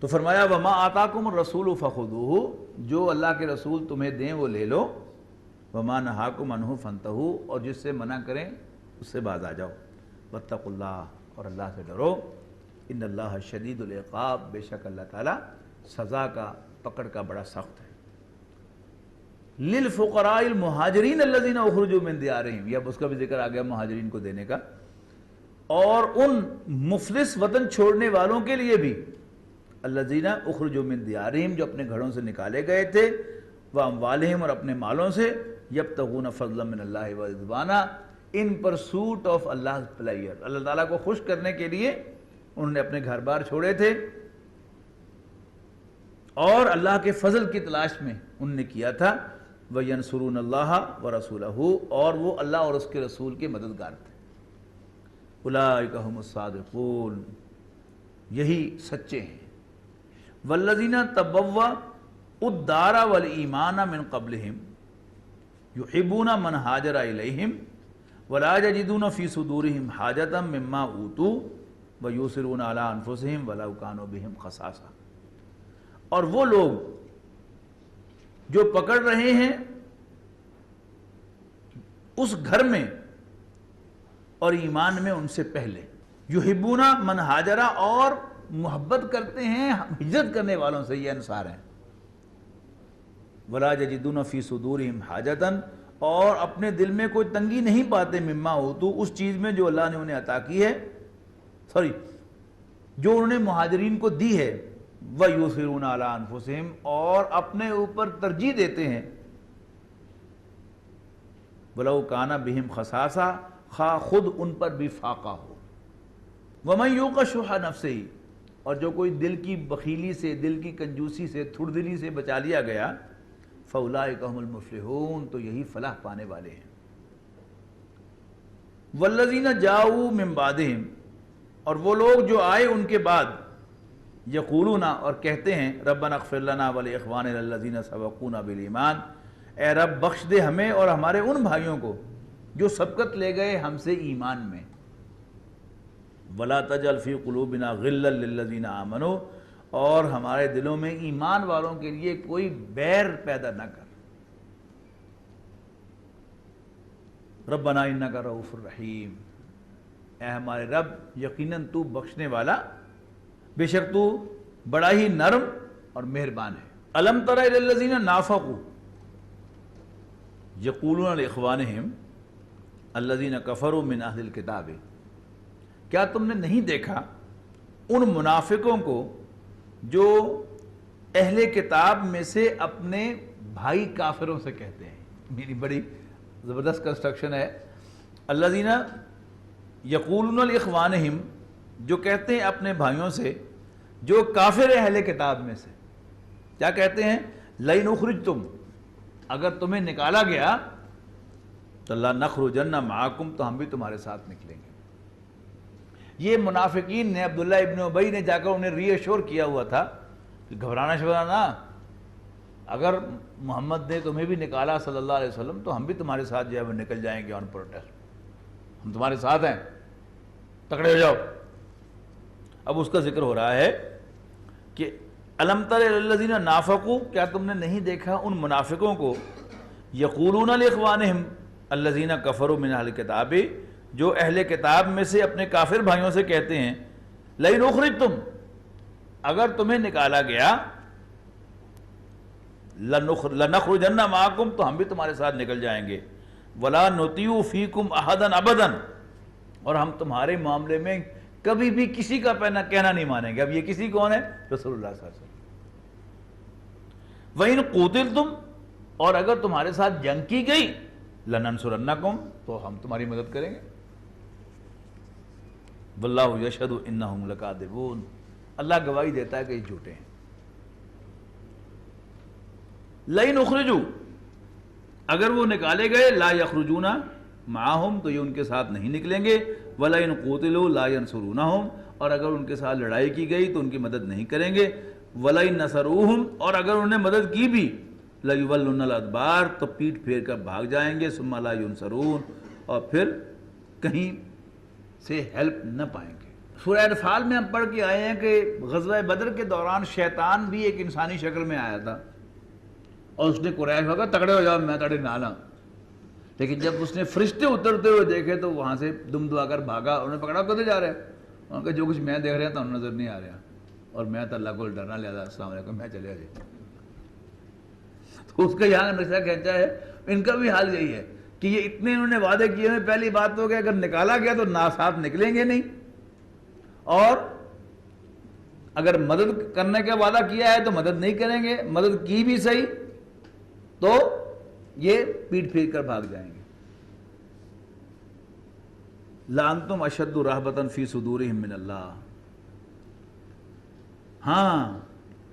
تو فرمایا وما آتاکم الرسول فخذوہ، جو اللہ کے رسول تمہیں دیں وہ لے لو، وما نہاکم عنہ فانتہوا، اور جس سے منع کریں اس سے باز آ جاؤ، واتقوا اللہ، اور اللہ سے ڈرو، ان اللہ شدید العقاب، بے شک اللہ تعالیٰ سزا کا، پکڑ کا بڑا سخت ہے۔ للفقراء المہاجرین الذین اخرجوا من دیارہم، یہ اب اس کا بھی ذکر آ گیا مہاجرین کو دینے کا، اور ان مفلس وطن چھوڑنے والوں کے لیے بھی، الذین اخرجوا من دیارہم، جو اپنے گھروں سے نکالے گئے تھے، واموالہم، اور اپنے مالوں سے، یبتغون فضلا من اللہ ورضوانا، ان پرسوٹ آف اللہ پلیئر، اللہ تعالیٰ کو خوش کرنے کے لیے انہوں نے اپنے گھر بار چھوڑے تھے اور اللہ کے فضل کی تلاش میں انہوں نے کیا تھا، وَيَنْصُرُونَ اللَّهَ وَرَسُولَهُ، اور وہ اللہ اور اس کے رسول کے مددگار تھے۔ اولئک ھم الصادقون، یہی سچے ہیں۔ والذین تبوؤا الدار والایمان من قبلہم یحبون من ہاجر الیہم ولا یجدون فی صدورہم حاجۃ مما اوتوا ویؤثرون علی انفسہم ولو کانوا بہم خصاصہ، اور وہ لوگ جو پکڑ رہے ہیں اس گھر میں اور ایمان میں ان سے پہلے، یحبون من ہاجرہ، اور محبت کرتے ہیں ہجرت کرنے والوں سے، یہ انصار ہیں، ولا یجدون فی صدورہم حاجۃ، اور اپنے دل میں کوئی تنگی نہیں پاتے، مما اوتوا، اس چیز میں جو اللہ نے انہیں عطا کی ہے، جو انہوں نے مہاجرین کو دی ہے، وَيُؤْثِرُونَ عَلَىٰ أَنفُسِهِمْ، اور اپنے اوپر ترجیح دیتے ہیں، وَلَوْ كَانَ بِهِمْ خَصَاصَةٌ، خواہ خود ان پر بھی فاقہ ہو، وَمَنْ يُوقَ شُحَّ نَفْسِهِ، اور جو کوئی دل کی بخیلی سے، دل کی کنجوسی سے، تھوڑ دلی سے بچا لیا گیا، فَأُولَٰئِكَ هُمُ الْمُفْلِحُونَ، تو یہی فلاح پانے والے ہیں۔ وَالَّذِينَ جَاءُوا مِن بَعْدِهِمْ، اور وہ لوگ جو آئے ان کے بعد، یقولون، اور کہتے ہیں، ربنا اغفر لنا ولإخواننا الذین سبقونا بالایمان، اے رب بخش دے ہمیں اور ہمارے ان بھائیوں کو جو سبقت لے گئے ہم سے ایمان میں، ولا تجعل فی قلوبنا غلا للذین آمنوا، اور ہمارے دلوں میں ایمان والوں کے لیے کوئی بیر پیدا نہ کر۔ ربنا انک رؤوف الرحیم، اے ہمارے رب یقیناً تو بخشنے والا، بے شک تو بڑا ہی نرم اور مہربان ہے۔ الم تر الی الذین نافقوا یقولون لاخوانہم الذین کفروا من اہل الکتاب، کیا تم نے نہیں دیکھا ان منافقوں کو جو اہل کتاب میں سے اپنے بھائی کافروں سے کہتے ہیں؟ میری بڑی زبردست کنسٹرکشن ہے۔ الذین یقولون لاخوانہم، جو کہتے ہیں اپنے بھائیوں سے جو کافر اہل کتاب میں سے، کیا کہتے ہیں؟ لئن اخرجتم، اگر تمہیں نکالا گیا تو لنخرجن معکم، تو ہم بھی تمہارے ساتھ نکلیں گے۔ یہ منافقین نے، عبداللہ ابن ابی نے جا کر انہیں ری ایشور کیا ہوا تھا کہ گھبرانا شبرانا، اگر محمد نے تمہیں بھی نکالا صلی اللہ علیہ وسلم تو ہم بھی تمہارے ساتھ جو ہے وہ نکل جائیں گے آن پروٹیسٹ، ہم تمہارے ساتھ ہیں، تکڑے ہو جاؤ۔ اب اس کا ذکر ہو رہا ہے کہ الم تر الی الذین نافقوا، کیا تم نے نہیں دیکھا ان منافقوں کو، یقولون لاخوانہم الذین کفروا من اہل الکتاب، جو اہل کتاب میں سے اپنے کافر بھائیوں سے کہتے ہیں لئن اخرجتم، اگر تمہیں نکالا گیا لنخرجن معکم، تو ہم بھی تمہارے ساتھ نکل جائیں گے، ولا نطیع فیکم احدا ابدا، اور ہم تمہارے معاملے میں کبھی بھی کسی کا کہنا نہیں مانیں گے۔ اب یہ کسی کون ہے؟ رسول اللہ صلی اللہ علیہ وسلم۔ وَإِن قُوتِلْتُمْ، اور اگر تمہارے ساتھ جنگ کی گئی لَنَنْصُرَنَّكُمْ، تو ہم تمہاری مدد کریں گے۔ وَاللَّهُ يَشْهَدُ إِنَّهُمْ لَكَاذِبُونَ، اللہ گواہی دیتا ہے کہ یہ جھوٹے ہیں۔ لَئِنْ اُخْرِجُوا، اگر وہ نکالے گئے، لا يَخْرُجُونَ معهم، تو یہ ان کے ساتھ نہیں نکلیں گے، وَلَئِنْ قُوتِلُوا لا يَنْصُرُونَهُمْ، اور اگر ان کے ساتھ لڑائی کی گئی تو ان کی مدد نہیں کریں گے، وَلَئِنْ نَصَرُوهُمْ، اور اگر انہیں مدد کی بھی، لَيُوَلُّنَّ الْأَدْبَارَ، تو پیٹ پھیر کر بھاگ جائیں گے، ثُمَّ لَا يُنْصَرُونَ، اور پھر کہیں سے ہیلپ نہ پائیں گے۔ سورہ انفال میں ہم پڑھ کے آئے ہیں کہ غزوہ بدر کے دوران شیطان بھی ایک انسانی شکل میں آیا تھا، اور اس نے قریش کو کہا تکڑے ہو جاؤ، میں تڑے نالا، لیکن جب اس نے فرشتے اترتے ہوئے دیکھے تو وہاں سے دم دعا کر بھاگا۔ انہوں نے پکڑا کدھر جا رہے ہیں؟ انہوں نے کہا جو کچھ میں دیکھ رہا تھا انہوں نظر نہیں آ رہا، اور میں تو اللہ کو ڈرنا لیا تھا، السلام علیکم، میں چلے جائے۔ تو اس کا یہاں نقشہ کھینچا ہے، ان کا بھی حال یہی ہے کہ یہ اتنے انہوں نے وعدے کیے ہیں۔ پہلی بات تو کہ اگر نکالا گیا تو ساتھ نکلیں گے نہیں، اور اگر مدد کرنے کا وعدہ کیا ہے تو مدد نہیں کریں گے، مدد کی بھی صحیح تو یہ پیٹ پھیر کر بھاگ جائیں گے۔ لَأَنْتُمْ أَشَدُّ رَهْبَةً فِي صُدُورِهِمْ مِنَ اللَّهِ، ہاں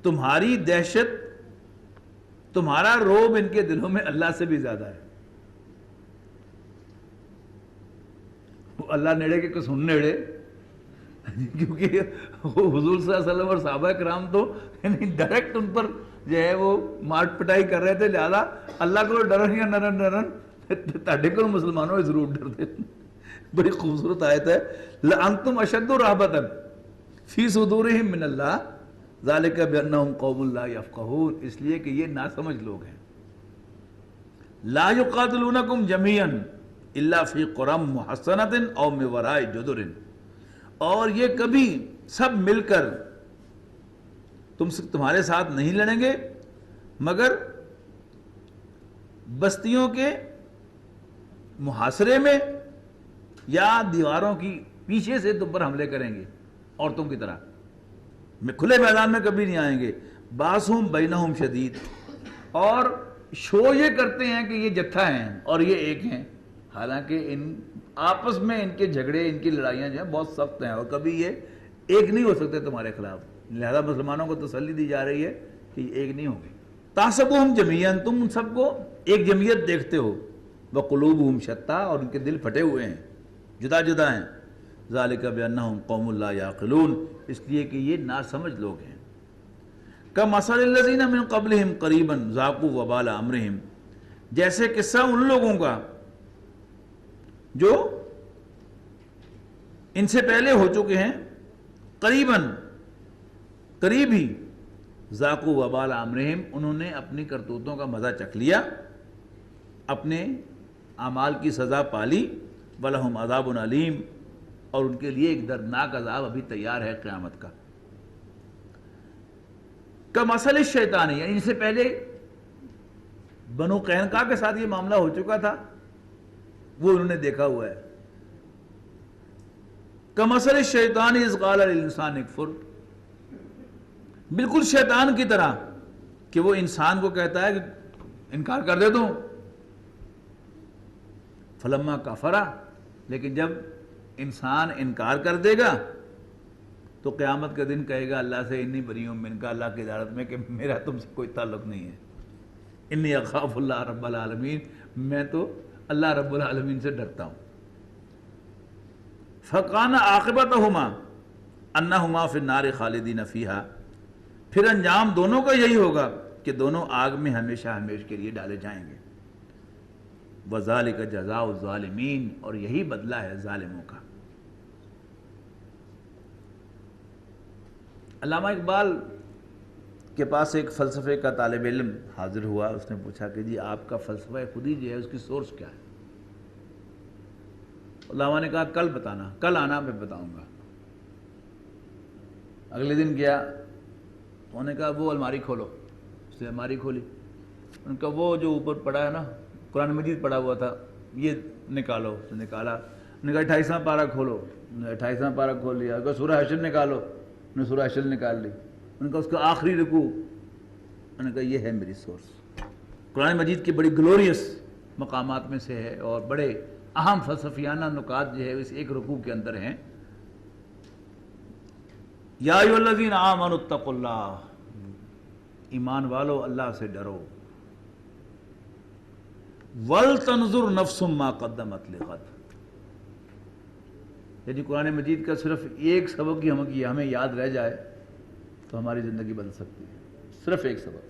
تمہاری دہشت، تمہارا روب ان کے دلوں میں اللہ سے بھی زیادہ ہے۔ اللہ نیڑے کے کسن نیڑے، کیونکہ حضور صلی اللہ علیہ وسلم اور صحابہ کرام تو ڈائریکٹ ان پر جو ہے وہ مارٹ پٹائی کر رہے تھے، لہذا اللہ کو ڈرن یا نرن ڈرن تاڑے کو مسلمانوں میں ضرور ڈرتے۔ بڑی خوبصورت آیت ہے، لَأَنْتُمْ أَشَدُّ رَهْبَةً فِي صُدُورِهِمْ مِنَ اللَّهِ ذَلِكَ بِأَنَّهُمْ قَوْمٌ لَا يَفْقَهُونَ، اس لیے کہ یہ ناسمجھ لوگ ہیں۔ لَا يُقَاتِلُونَكُمْ جَمِيعًا إِلَّا فِي قُرًى مُحَصَّنَةٍ أَوْ مِن وَرَاءِ جُدُرٍ، اور یہ کبھی سب مل کر تمہارے ساتھ نہیں لڑیں گے مگر بستیوں کے محاصرے میں یا دیواروں کی پیچھے سے تم پر حملے کریں گے، عورتوں کی طرح کھلے میدان میں کبھی نہیں آئیں گے۔ باسم بینہم شدید، اور شو یہ کرتے ہیں کہ یہ جتھا ہیں اور یہ ایک ہیں، حالانکہ ان آپس میں ان کے جھگڑے، ان کی لڑائیاں جو ہیں بہت سخت ہیں، اور کبھی یہ ایک نہیں ہو سکتے تمہارے خلاف، لہذا مسلمانوں کو تسلی دی جا رہی ہے کہ یہ ایک نہیں ہوں گے۔ تحسبهم جميعا، تم ان سب کو ایک جمعیت دیکھتے ہو، وقلوبهم شتى، اور ان کے دل پھٹے ہوئے ہیں، جدا جدا ہیں۔ ذالک بانہم قوم لا یعقلون، اس لیے کہ یہ ناسمجھ لوگ ہیں۔ کمثل الذین من قبلہم قریبا ذاقوا وبال امرہم، جیسے قصہ ان لوگوں کا جو ان سے پہلے ہو چکے ہیں، قریباً قریب ہی ذاقوا وبال امرہم، انہوں نے اپنی کرتوتوں کا مزہ چکھ لیا، اپنے اعمال کی سزا پالی، وَلَهُمْ عَذَابٌ علیم، اور ان کے لیے ایک دردناک عذاب ابھی تیار ہے قیامت کا۔ کمثل الشیطان، یعنی ان سے پہلے بنو قینقاع کے ساتھ یہ معاملہ ہو چکا تھا، وہ انہوں نے دیکھا ہوا ہے۔ کمثل الشیطان اذ قال للانسان اکفر، بالکل شیطان کی طرح کہ وہ انسان کو کہتا ہے کہ انکار کر دے تو، فلما کفر، لیکن جب انسان انکار کر دے گا تو قیامت کے دن کہے گا اللہ سے انی بریء منک، اللہ کی عدالت میں کہ میرا تم سے کوئی تعلق نہیں ہے، انی اخاف اللہ رب العالمین، میں تو اللہ رب العالمین سے ڈرتا ہوں۔ فَقَانَ عَاقِبَتَهُمَا أَنَّهُمَا فِي النَّارِ خَالِدِينَ فِيهَا، پھر انجام دونوں کا یہی ہوگا کہ دونوں آگ میں ہمیشہ ہمیش کے لیے ڈالے جائیں گے۔ وَذَلِكَ جَزَاءُ الظَّالِمِينَ، اور یہی بدلہ ہے ظالموں کا۔ علامہ اقبال کے پاس ایک فلسفے کا طالب علم حاضر ہوا، اس نے پوچھا کہ جی آپ کا فلسفہ خودی جو ہے اس کی سورس کیا ہے؟ علامہ نے کہا کل بتانا، کل آنا میں بتاؤں گا۔ اگلے دن گیا، انہوں نے کہا وہ الماری کھولو، اس نے الماری کھولی، ان کا وہ جو اوپر پڑا ہے نا قرآن مجید پڑا ہوا تھا یہ نکالو، اس نے نکالا، انہوں نے کہا 28واں پارہ کھولو، انہوں نے 28واں پارہ کھول لیا، کہا سورہ حشر نکالو، انہوں نے سورہ حشر نکال لی، انہوں نے کہا اس کا آخری رکوع، انہوں نے کہا یہ ہے میری سورس۔ قرآن مجید کی بڑی گلوریس مقامات میں سے ہے اور بڑے اہم فلسفیانہ نکات جو ہے اس ایک رکوع کے اندر ہیں۔ یا ایھا الذین آمنوا اتقوا اللہ، ایمان والو اللہ سے ڈرو، وَلْتَنْظُرْ نَفْسٌ مَا قَدَّمَتْ لِغَدٍ، یعنی قرآن مجید کا صرف ایک سبق ہی ہمیں یاد رہ جائے تو ہماری زندگی بدل سکتی ہے، صرف ایک سبق۔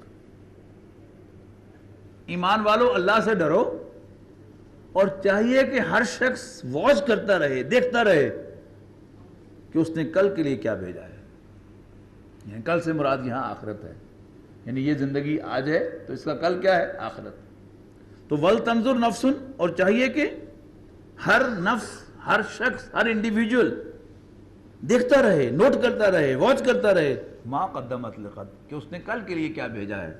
ایمان والو اللہ سے ڈرو، اور چاہیے کہ ہر شخص واچ کرتا رہے، دیکھتا رہے کہ اس نے کل کے لیے کیا بھیجا ہے، یعنی کل سے مراد یہاں آخرت ہے، یعنی یہ زندگی آج ہے تو اس کا کل کیا ہے؟ آخرت۔ تو وَلْتَنْظُرْ نَفْسٌ، اور چاہیے کہ ہر نفس، ہر شخص، ہر انڈیویجول دیکھتا رہے، نوٹ کرتا رہے، واچ کرتا رہے، مَا قَدَّمَتْ لِغَدٍ، کہ اس نے کل کے لیے کیا بھیجا ہے۔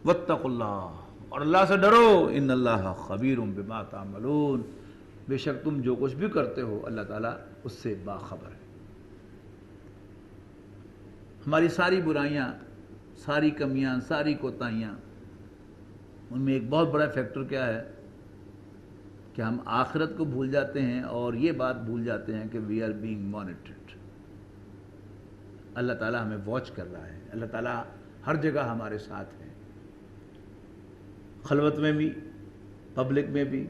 وَاتَّقُوا اللَّهَ، اور اللہ سے ڈرو، ان اللہ خبیر بما تعملون، بے شک تم جو کچھ بھی کرتے ہو اللہ تعالیٰ اس سے باخبر ہے۔ ہماری ساری برائیاں، ساری کمیاں، ساری کوتاہیاں، ان میں ایک بہت بڑا فیکٹر کیا ہے کہ ہم آخرت کو بھول جاتے ہیں اور یہ بات بھول جاتے ہیں کہ وی آر بینگ مانیٹرڈ، اللہ تعالیٰ ہمیں واچ کر رہا ہے، اللہ تعالیٰ ہر جگہ ہمارے ساتھ ہے، خلوت میں بھی، پبلک میں بھی،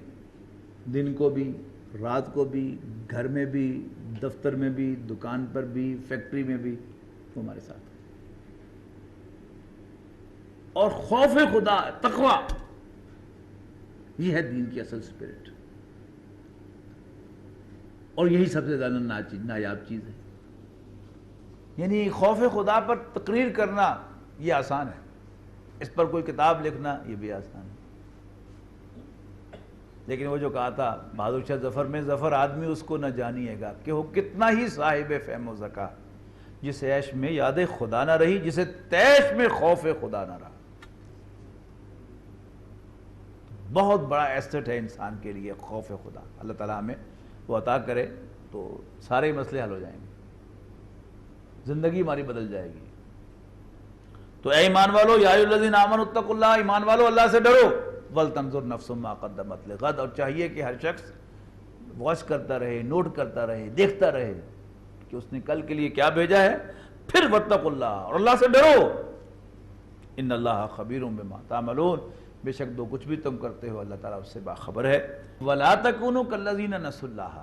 دن کو بھی، رات کو بھی، گھر میں بھی، دفتر میں بھی، دکان پر بھی، فیکٹری میں بھی، وہ ہمارے ساتھ ہے۔ اور خوف خدا، تقوی، یہ ہے دین کی اصل سپرٹ، اور یہی سب سے زیادہ نایاب چیز ہے۔ یعنی خوف خدا پر تقریر کرنا یہ آسان ہے، اس پر کوئی کتاب لکھنا یہ بھی آسان ہے، لیکن وہ جو کہا تھا بہادر شاہ ظفر میں، ظفر آدمی اس کو نہ جانیے گا کہ وہ کتنا ہی صاحب فہم و ذکا، جس عیش میں یاد خدا نہ رہی، جسے تیش میں خوف خدا نہ رہا۔ بہت بڑا ایسٹ ہے انسان کے لیے خوف خدا، اللہ تعالیٰ ہمیں وہ عطا کرے تو سارے مسئلے حل ہو جائیں گے، زندگی ہماری بدل جائے گی۔ تو اے ایمان والو، یا ایھا الذین آمنوا اتقوا اللہ، ایمان والو اللہ سے ڈرو، وَلْتَنْظُرْ نَفْسٌ مَا قَدَّمَتْ لِغَدٍ، اور چاہیے کہ ہر شخص واچ کرتا رہے، نوٹ کرتا رہے، دیکھتا رہے کہ اس نے کل کے لیے کیا بھیجا ہے۔ پھر وَاتَّقُوا اللَّهَ، اور اللہ سے ڈرو، ان اللہ خبیر بما تعملون، بے شک جو کچھ بھی تم کرتے ہو اللہ تعالیٰ اس سے باخبر ہے۔ وَلَا تَكُونُوا كَالَّذِينَ نَسُوا اللَّهَ،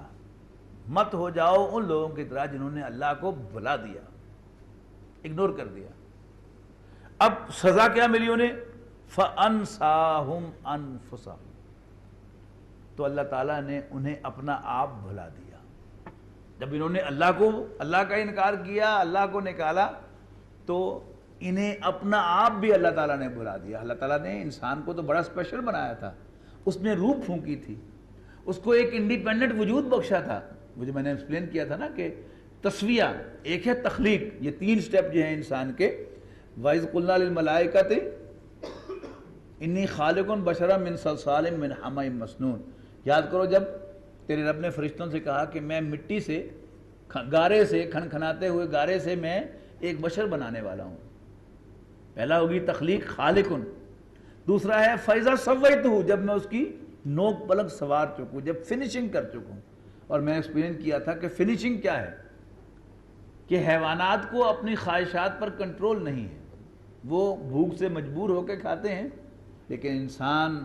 مت ہو جاؤ ان لوگوں کی طرح جنہوں نے اللہ کو بھلا دیا، اگنور کر دیا۔ اب سزا کیا ملی انہیں؟ فَأَنْسَاهُمْ أَنفُسَهُمْ، تو اللہ تعالیٰ نے انہیں اپنا آپ بھلا دیا۔ جب انہوں نے اللہ کا انکار کیا، اللہ کو نکالا، تو انہیں اپنا آپ بھی اللہ تعالیٰ نے بلا دیا. اللہ تعالیٰ نے انسان کو تو بڑا اسپیشل بنایا تھا, اس میں روح پھونکی تھی, اس کو ایک انڈیپینڈنٹ وجود بخشا تھا. وہ جو میں نے ایکسپلین کیا تھا نا کہ تسویہ ایک ہے, تخلیق, یہ 3 سٹیپ جو ہیں انسان کے. وَإِذْ قُلْنَا لِلْمَلَائِكَةِ إِنِّي خَالِقٌ بَشَرًا مِّن صَلْصَالٍ مِّنْ حَمَإٍ مَسْنُونٍ. یاد کرو جب تیرے رب نے فرشتوں سے کہا کہ میں مٹی سے, گارے سے, کھنکھناتے ہوئے گارے سے میں ایک بشر بنانے والا ہوں. پہلا ہوگی تخلیق, خالقن. دوسرا ہے فَإِذَا سَوَّيْتُهُ, جب میں اس کی نوک پلک سوار چکوں, جب فنشنگ کر چکوں. اور میں ایکسپلین کیا تھا کہ فنشنگ کیا ہے, کہ حیوانات کو اپنی خواہشات پر کنٹرول نہیں ہے, وہ بھوک سے مجبور ہو کے کھاتے ہیں, لیکن انسان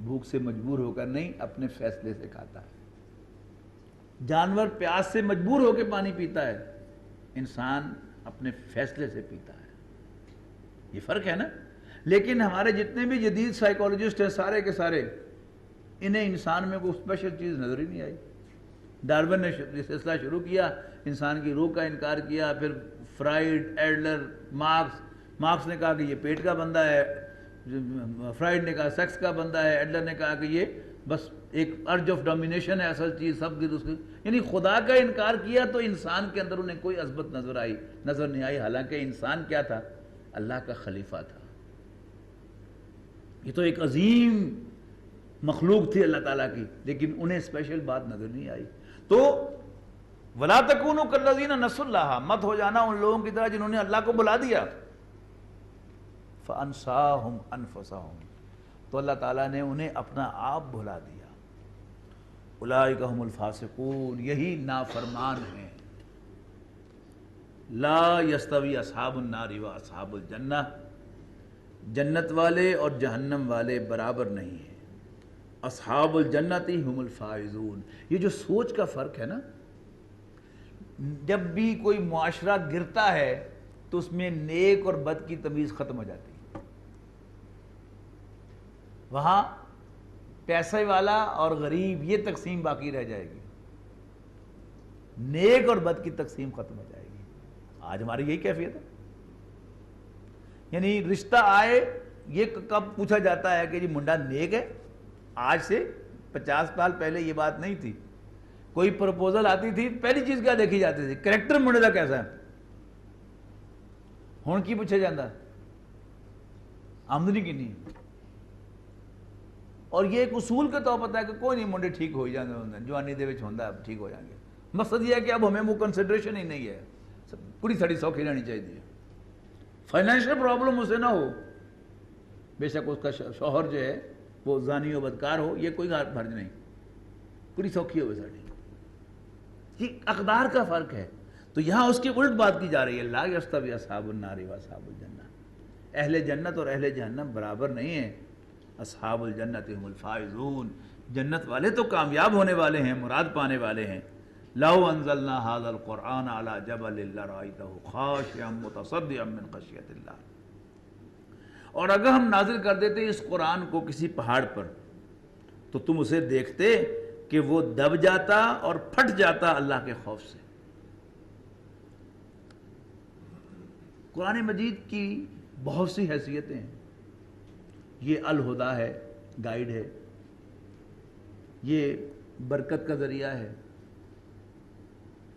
بھوک سے مجبور ہو کر نہیں, اپنے فیصلے سے کھاتا ہے. جانور پیاس سے مجبور ہو کے پانی پیتا ہے, انسان اپنے فیصلے سے پیتا ہے. یہ فرق ہے نا. لیکن ہمارے جتنے بھی جدید سائیکالوجسٹ ہیں سارے کے سارے, انہیں انسان میں کوئی اسپیشل چیز نظر ہی نہیں آئی. ڈارون نے یہ سلسلہ شروع کیا, انسان کی روح کا انکار کیا, پھر فرائیڈ, ایڈلر, مارکس نے کہا کہ یہ پیٹ کا بندہ ہے, فرائیڈ نے کہا سیکس کا بندہ ہے, ایڈلر نے کہا کہ یہ بس ایک ارج آف ڈومینیشن ہے اصل چیز, سب اس کی, یعنی خدا کا انکار کیا تو انسان کے اندر انہیں کوئی عظمت نظر نہیں آئی. حالانکہ انسان کیا تھا, اللہ کا خلیفہ تھا. یہ تو ایک عظیم مخلوق تھی اللہ تعالیٰ کی, لیکن انہیں اسپیشل بات نظر نہیں آئی. تو وَلَا تَكُونُوا كَالَّذِينَ نَسُوا اللَّهَ, مت ہو جانا ان لوگوں کی طرح جنہوں نے اللہ کو بلا دیا. فَأَنْسَاهُمْ أَنفُسَهُمْ, تو اللہ تعالیٰ نے انہیں اپنا آپ بھلا دیا. اولئک هم الفاسقون, یہی نافرمان ہیں. لا یستوی اصحاب النار و اصحاب الجنہ, جنت والے اور جہنم والے برابر نہیں ہیں. اصحاب الجنتی هم الفائزون. یہ جو سوچ کا فرق ہے نا, جب بھی کوئی معاشرہ گرتا ہے تو اس میں نیک اور بد کی تمیز ختم ہو جاتی ہے. وہاں پیسے والا اور غریب یہ تقسیم باقی رہ جائے گی, نیک اور بد کی تقسیم ختم ہو جائے گی. آج ہماری یہی کیفیت ہے. یعنی رشتہ آئے, یہ کب پوچھا جاتا ہے کہ جی منڈا نیک ہے. آج سے 50 سال پہلے یہ بات نہیں تھی. کوئی پروپوزل آتی تھی, پہلی چیز کیا دیکھی جاتی تھی, کریکٹر منڈے کا کیسا ہے. ہون کی پوچھا جاتا, آمدنی کی نہیں. اور یہ ایک اصول کے طور پر ہے کہ کوئی نہیں منڈے ٹھیک ہو جائیں گے, جوانی دے وچ ہوندا اب ٹھیک ہو جائیں گے. مقصد یہ ہے کہ اب ہمیں وہ کنسیڈریشن ہی نہیں ہے, پوری تھڑی سوکھی رہنی چاہیے. فائنینشیل پرابلم اسے نہ ہو, بے شک اس کا شوہر جو ہے وہ زانی و بدکار ہو, یہ کوئی حرج نہیں, پوری سوکھی ہوئے ساڑھی. یہ اقدار کا فرق ہے. تو یہاں اس کی الٹ بات کی جا رہی ہے, لا یستوی اصحاب النار و اصحاب الجنہ, اہل جنت اور اہل جہنم برابر نہیں ہیں. اصحاب الجنت هم الفائزون, جنت والے تو کامیاب ہونے والے ہیں, مراد پانے والے ہیں. لو انزلنا هذا القرآن على جبل لرأيته خاشعا متصدعا من خشية الله. اور اگر ہم نازل کر دیتے اس قرآن کو کسی پہاڑ پر, تو تم اسے دیکھتے کہ وہ دب جاتا اور پھٹ جاتا اللہ کے خوف سے. قرآن مجید کی بہت سی حیثیتیں ہیں. یہ الہدا ہے, گائیڈ ہے, یہ برکت کا ذریعہ ہے,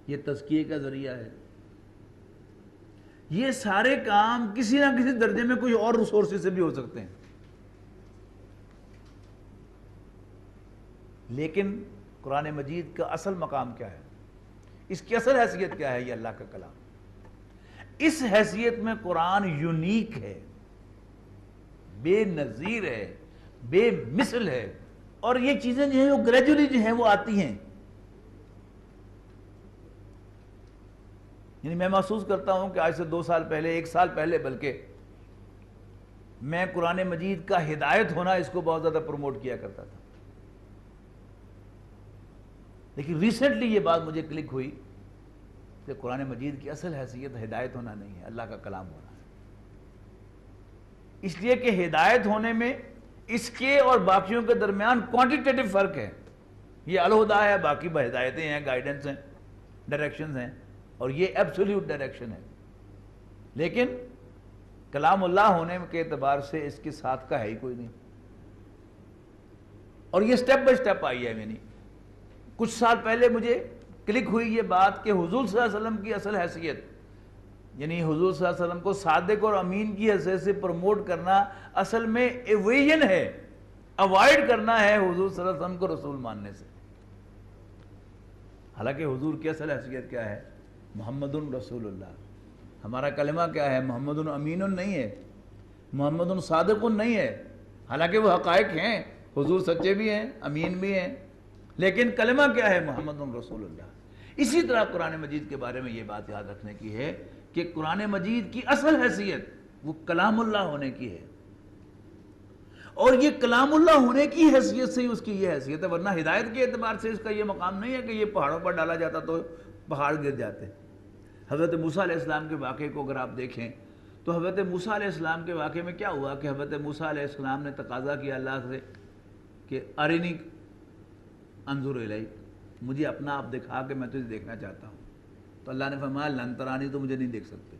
یہ تزکیے کا ذریعہ ہے. یہ سارے کام کسی نہ کسی درجے میں کوئی اور ریسورسز سے بھی ہو سکتے ہیں. لیکن قرآن مجید کا اصل مقام کیا ہے, اس کی اصل حیثیت کیا ہے؟ یہ اللہ کا کلام. اس حیثیت میں قرآن یونیک ہے, بے نظیر ہے, بے مثل ہے. اور یہ چیزیں جو ہیں وہ گریجولی جو ہیں وہ آتی ہیں. یعنی میں محسوس کرتا ہوں کہ آج سے 2 سال پہلے, 1 سال پہلے بلکہ, میں قرآن مجید کا ہدایت ہونا اس کو بہت زیادہ پروموٹ کیا کرتا تھا. لیکن ریسنٹلی یہ بات مجھے کلک ہوئی کہ قرآن مجید کی اصل حیثیت ہدایت ہونا نہیں ہے, اللہ کا کلام ہونا ہے. اس لیے کہ ہدایت ہونے میں اس کے اور باقیوں کے درمیان کوانٹیٹیٹو فرق ہے. یہ الہدا ہے, باقی ہدایتیں ہیں, گائیڈنس ہیں, ڈائریکشنز ہیں, اور یہ ایبسولوٹ ڈائریکشن ہے. لیکن کلام اللہ ہونے کے اعتبار سے اس کے ساتھ کا ہے ہی کوئی نہیں. اور یہ سٹیپ بائی سٹیپ آئی ہے. یعنی کچھ سال پہلے مجھے کلک ہوئی یہ بات کہ حضور صلی اللہ علیہ وسلم کی اصل حیثیت، یعنی حضور صلی اللہ علیہ وسلم کو صادق اور امین کی حیثیت سے پروموٹ کرنا اصل میں ایویژن ہے، اوائڈ کرنا ہے حضور صلی اللہ علیہ وسلم کو رسول ماننے سے. حالانکہ حضور کی اصل حیثیت کیا ہے؟ محمد رسول اللہ. ہمارا کلمہ کیا ہے؟ محمد امین نہیں ہے، محمد صادق نہیں ہے. حالانکہ وہ حقائق ہیں، حضور سچے بھی ہیں، امین بھی ہیں، لیکن کلمہ کیا ہے؟ محمد رسول اللہ. اسی طرح قرآن مجید کے بارے میں یہ بات یاد رکھنے کی ہے کہ قرآن مجید کی اصل حیثیت وہ کلام اللہ ہونے کی ہے، اور یہ کلام اللہ ہونے کی حیثیت سے ہی اس کی یہ حیثیت ہے. ورنہ ہدایت کے اعتبار سے اس کا یہ مقام نہیں ہے کہ یہ پہاڑوں پر ڈالا جاتا تو پہاڑ گر جاتے. حضرت موسیٰ علیہ السلام کے واقعے کو اگر آپ دیکھیں تو حضرت موسیٰ علیہ السلام کے واقعے میں کیا ہوا کہ حضرت موسیٰ علیہ السلام نے تقاضا کیا اللہ سے کہ ارنی انظر الیک، مجھے اپنا آپ دکھا کہ میں تجھے دیکھنا چاہتا ہوں. تو اللہ نے فرمایا لن ترانی، تو مجھے نہیں دیکھ سکتے.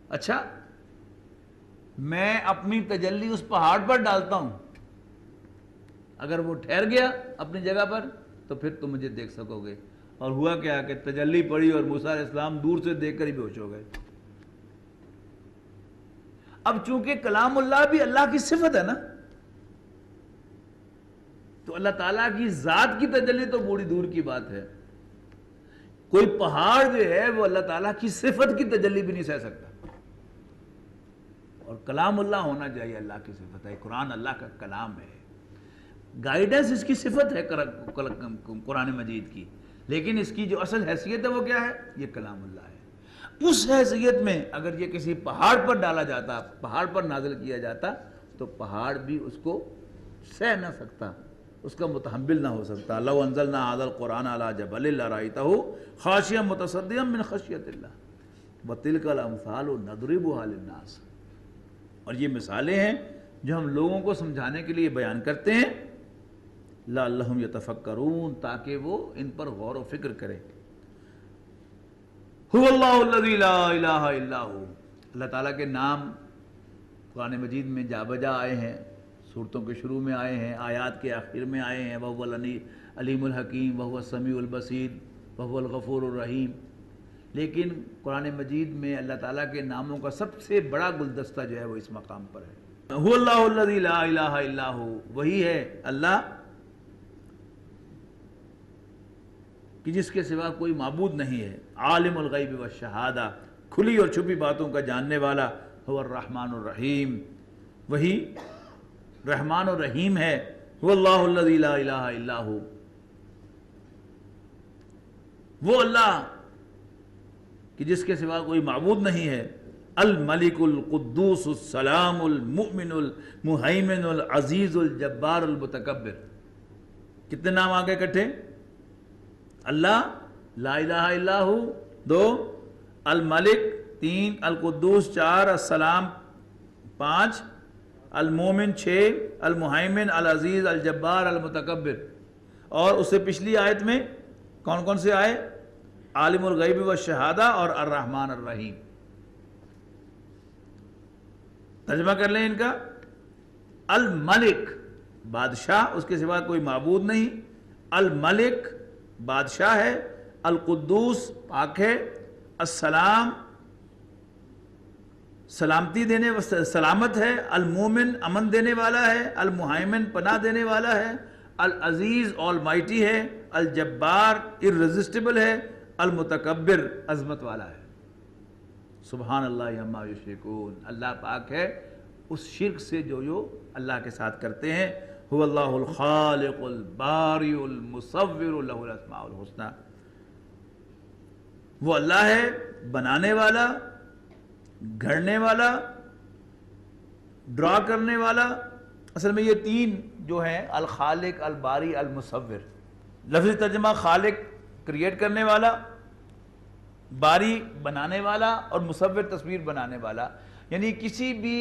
اچھا، میں اپنی تجلی اس پہاڑ پر ڈالتا ہوں، اگر وہ ٹھہر گیا اپنی جگہ پر تو پھر تم مجھے دیکھ سکو گے. اور ہوا کیا کہ تجلی پڑی اور موسیٰ علیہ السلام دور سے دیکھ کر ہی بے ہوش ہو گئے. اب چونکہ کلام اللہ بھی اللہ کی صفت ہے نا، تو اللہ تعالیٰ کی ذات کی تجلی تو بڑی دور کی بات ہے. کوئی پہاڑ جو ہے وہ اللہ تعالیٰ کی صفت کی تجلی بھی نہیں سہ سکتا. اور کلام اللہ ہونا چاہیے، اللہ کی صفت ہے. قرآن اللہ کا کلام ہے، گائیڈنس اس کی صفت ہے قرآن مجید کی، لیکن اس کی جو اصل حیثیت ہے وہ کیا ہے؟ یہ کلام اللہ ہے. اس حیثیت میں اگر یہ کسی پہاڑ پر ڈالا جاتا، پہاڑ پر نازل کیا جاتا، تو پہاڑ بھی اس کو سہ نہ سکتا، اس کا متحمل نہ ہو سکتا. لو انزلنا هذا القرآن على جبل لرأيته خاشعا متصدعا من خشیۃ اللہ وتلک الامثال نضربها للناس. اور یہ مثالیں ہیں جو ہم لوگوں کو سمجھانے کے لیے بیان کرتے ہیں، لعلہم یتفکرون، تاکہ وہ ان پر غور و فکر کریں. هو اللہ الذی لا الہ الا ہو، اللہ تعالیٰ کے نام قرآن مجید میں جا بجا آئے ہیں، سورتوں کے شروع میں آئے ہیں، آیات کے آخر میں آئے ہیں. وَهُوَ العلیم الحکیم وَهُوَ السمیع البصیر وَهُوَ الغفور الرحیم. لیکن قرآن مجید میں اللہ تعالیٰ کے ناموں کا سب سے بڑا گلدستہ جو ہے وہ اس مقام پر ہے. هو اللہ الذی لا الہ الا ہو، وہی ہے اللہ کہ جس کے سوا کوئی معبود نہیں ہے. عالم الغیب والشہادہ، کھلی اور چھپی باتوں کا جاننے والا. هو الرحمن الرحیم، وہی رحمان و رحیم ہے. هو اللہ الذی لا الہ الا ہو، وہ اللہ کہ جس کے سوا کوئی معبود نہیں ہے. الملک القدوس السلام المؤمن المہیمن العزیز الجبار المتکبر. کتنے نام آگے کٹھے؟ اللہ لا الہ الا ہو 2، الملک 3، القدوس 4، السلام 5، المومن 6، المہیمن العزیز الجبار المتکبر. اور اس سے پچھلی آیت میں کون کون سے آئے؟ عالم الغیب والشہادہ اور الرحمن الرحیم. ترجمہ کر لیں ان کا. الملک بادشاہ، اس کے سوا کوئی معبود نہیں. الملک بادشاہ ہے، القدوس پاک ہے، السلام سلامتی دینے سلامت ہے، المومن امن دینے والا ہے، المہیمن پناہ دینے والا ہے، العزیز آل مائٹی ہے، الجبار irresistible ہے، المتکبر عظمت والا ہے. سبحان اللہ عما یشرکون، اللہ پاک ہے اس شرک سے جو اللہ کے ساتھ کرتے ہیں. هو اللہ الخالق الباری المصور له الاسماء الحسنى، وہ اللہ ہے بنانے والا، گھڑنے والا، ڈرا کرنے والا. اصل میں یہ تین جو ہیں، الخالق الباری المصور. لفظی ترجمہ خالق کریٹ کرنے والا، باری بنانے والا، اور مصور تصویر بنانے والا. یعنی کسی بھی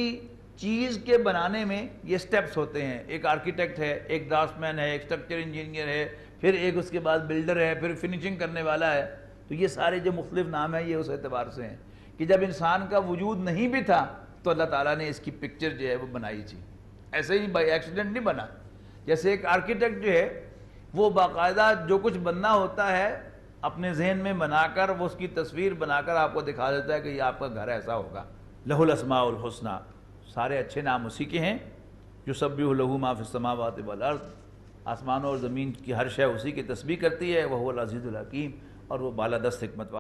چیز کے بنانے میں یہ سٹیپس ہوتے ہیں. ایک آرکیٹیکٹ ہے، ایک ڈرافٹمین ہے، ایک اسٹرکچر انجینئر ہے، پھر ایک اس کے بعد بلڈر ہے، پھر فنیشنگ کرنے والا ہے. تو یہ سارے جو مختلف نام ہیں یہ اس اعتبار سے ہیں. کہ جب انسان کا وجود نہیں بھی تھا تو اللہ تعالیٰ نے اس کی پکچر جو ہے وہ بنائی تھی، ایسے ہی بائی ایکسیڈنٹ نہیں بنا۔ جیسے ایک آرکیٹیکٹ جو ہے وہ باقاعدہ جو کچھ بننا ہوتا ہے اپنے ذہن میں بنا کر وہ اس کی تصویر بنا کر آپ کو دکھا دیتا ہے کہ یہ آپ کا گھر ایسا ہوگا۔ لہ الاسماء الحسنی، سارے اچھے نام اسی کے ہیں۔ یسبح لہ ما فی السماوات والارض، آسمانوں اور زمین کی ہر شے اسی کی تسبیح کرتی ہے، وہو العزیز الحکیم، اور وہ بالادست حکمت والا